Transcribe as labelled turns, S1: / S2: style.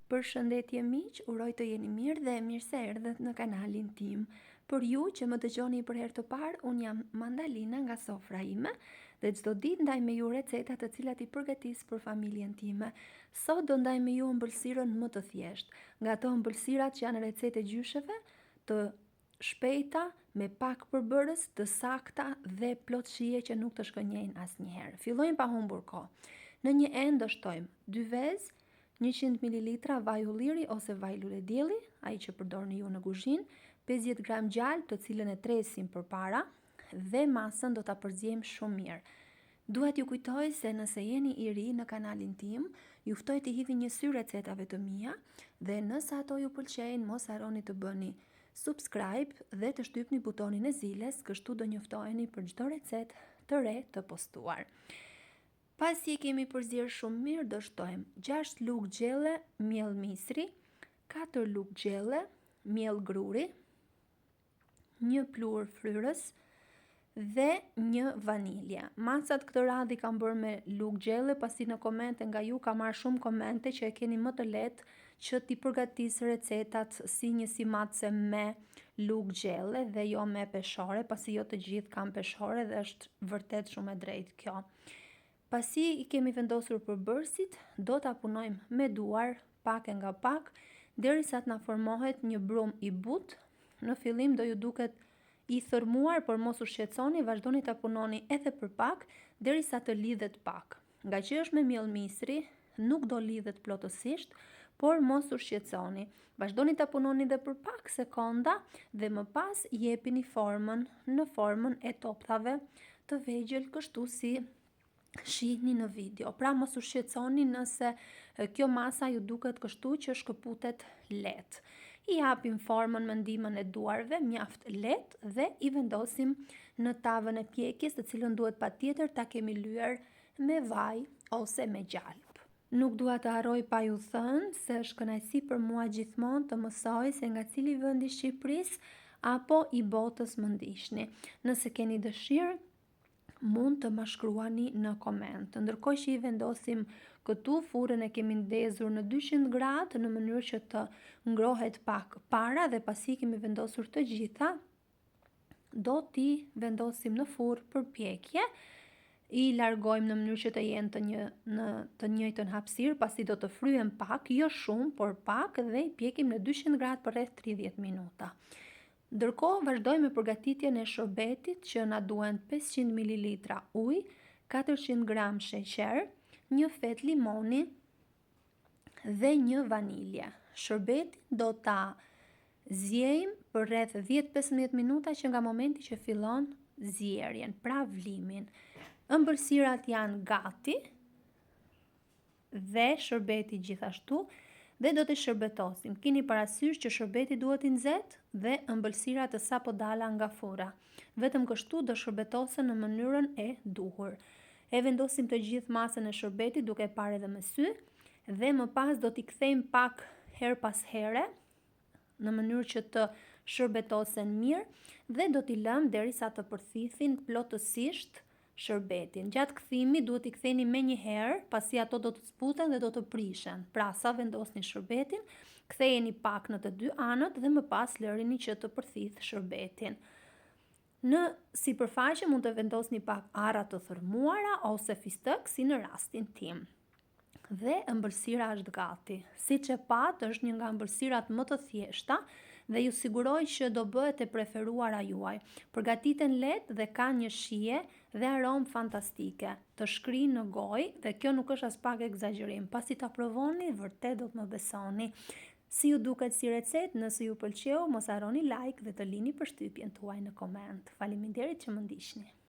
S1: Përshëndetje miq, uroj të jeni mirë dhe mirë se erdhët në kanalin tim. Për ju që më dëgjoni për herë të parë, unë jam Mandalina nga sofra ime dhe çdo ditë ndaj me ju receta të cilat i përgatis për familjen time. Sot do ndaj me ju ëmbëlsirën më të thjeshtë, nga ato ëmbëlsirat që janë recete gjysheve, të shpejta, me pak përbërës, të sakta dhe plot shije që nuk të shkënjejnë asnjëherë. Fillojmë pa humbur kohë. Në një enë do shtojmë 2 vezë, 100 ml vaj ulliri ose vaj lule dielli, ai që përdorni ju në kuzhinë, 50 gram gjalp të cilën e tresim përpara dhe masën do ta përziejmë shumë mirë. Duhet ju kujtoj se nëse jeni i ri në kanalin tim, ju ftoj të hidhni një sy recetave të mia dhe nëse ato ju pëlqejnë, mos harroni të bëni subscribe dhe të shtypni butonin e ziles, kështu do njoftoheni për çdo recetë të re të postuar. Pasi e kemi përzier shumë mirë, do shtojmë 6 lugë gjelle miell misri, 4 lugë gjelle miell gruri, 1 pluhur fryrës dhe 1 vanilje. Masat këtë radhë i kam bërë me lugë gjelle, pasi në komente nga ju ka marrë shumë komente që e keni më të lehtë që t'i përgatis recetat si një simatse me lugë gjelle dhe jo me peshore, pasi jo të gjithë kanë peshore dhe është vërtet shumë e drejtë kjo. Pasi i kemi vendosur përbërësit, do ta punojmë me duar pak e nga pak, derisa të na formohet një brumë i butë. Në fillim do ju duket i thërmuar, por mos u shqetësoni, vazhdoni ta punoni edhe për pak, derisa të lidhet pak. Nga që është me miell misri, nuk do lidhet plotësisht, por mos u shqetësoni. Vazhdoni ta punoni edhe për pak sekonda dhe më pas jepini formën në formën e topthave të vegjël, kështu si shihni në video. Pra mos u shqetësoni nëse kjo masa ju duket kështu që shkëputet lehtë. I japim formën me ndihmën e duarve mjaft lehtë dhe i vendosim në tavën e pjekjes, të cilën duhet patjetër ta kemi lyer me vaj ose me gjalp. Nuk dua të harroj pa ju thënë se është kënaqësi për mua gjithmonë të mësoj se nga cili vend i Shqipërisë apo i botës më ndiqni. Nëse keni dëshirë, mund të ma shkruani në koment. Ndërkohë që i vendosim këtu, furrën e kemi ndezur në 200 gradë në mënyrë që të ngrohet pak para dhe pasi kemi vendosur të gjitha, do t'i vendosim në furrë për pjekje. I largojmë në mënyrë që të jenë të njëjtën hapësirë, pasi do të fryhen pak, jo shumë, por pak, dhe i pjekim në 200 gradë për rreth 30 minuta. Ndërkohë vazhdojmë me përgatitjen e shërbetit që na duhen 500 ml ujë, 400 gram sheqer, 1 fet limoni dhe 1 vanilje. Shërbetin do ta zjejmë për rreth 10-15 minuta që nga momenti që fillon zjerjen, pra vlimin. Ëmbëlsirat janë gati dhe shërbeti gjithashtu dhe do të shërbetosim. Keni parasysh që shërbeti duhet i nxehtë dhe ëmbëlsirat të sapo dala nga furra. Vetëm kështu do shërbetosen në mënyrën e duhur. E vendosim të gjithë masën e shërbetit duke parë edhe me sy dhe më pas do t'i kthejmë pak her pas here në mënyrë që të shërbetosen mirë dhe do t'i lëmë derisa të përthithin plotësisht shërbetin. Gjatë kthimit duhet i ktheni menjëherë, pasi ato do të zbuten dhe do të prishen. Pra sa vendosni shërbetin, ktheheni pak në të dy anët dhe më pas lërini që të përthith shërbetin. Në sipërfaqe mund të vendosni pak arra të thërmuara ose fistëk, si në rastin tim. Dhe ëmbëlsira është gati. Siç e pat, është një nga ëmbëlsirat më të thjeshta dhe ju siguroj që do bëhet e preferuara juaj. Përgatiten lehtë dhe ka një shije dhe aromë fantastike. Të shkrijnë në gojë dhe kjo nuk është as pak egzagerim. Pasi ta provoni, vërtet do të më besoni. Si ju duket si recetë, nëse ju pëlqeu, mos harroni like dhe të lini përshtypjen tuaj në koment. Faleminderit që më ndiqni.